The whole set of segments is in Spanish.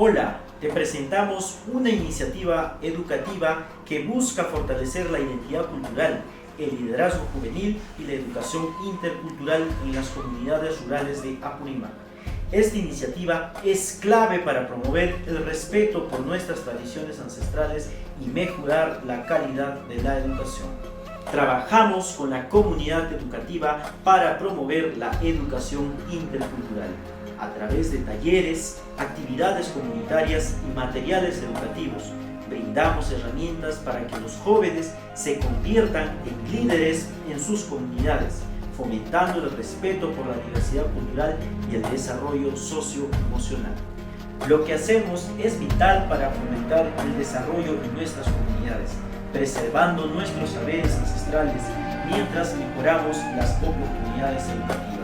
Hola, te presentamos una iniciativa educativa que busca fortalecer la identidad cultural, el liderazgo juvenil y la educación intercultural en las comunidades rurales de Apurímac. Esta iniciativa es clave para promover el respeto por nuestras tradiciones ancestrales y mejorar la calidad de la educación. Trabajamos con la comunidad educativa para promover la educación intercultural a través de talleres, actividades comunitarias y materiales educativos. Brindamos herramientas para que los jóvenes se conviertan en líderes en sus comunidades, fomentando el respeto por la diversidad cultural y el desarrollo socioemocional. Lo que hacemos es vital para fomentar el desarrollo de nuestras comunidades, preservando nuestros saberes ancestrales mientras mejoramos las oportunidades educativas.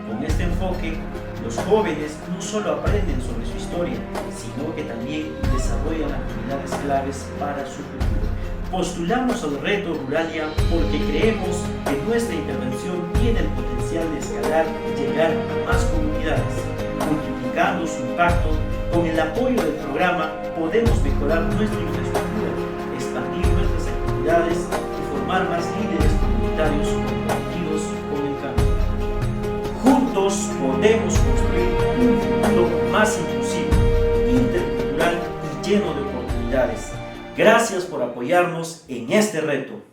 Con este enfoque, los jóvenes no solo aprenden sobre su historia, sino que también desarrollan actividades claves para su futuro. Postulamos al reto Ruralia porque creemos que nuestra intervención tiene el potencial de escalar y llegar a más comunidades. Multiplicando su impacto, con el apoyo del programa podemos mejorar nuestra infraestructura, expandir nuestras actividades y formar más líderes comunitarios comprometidos con el cambio. Juntos podemos construir un futuro más inclusivo, intercultural y lleno de oportunidades. Gracias por apoyarnos en este reto.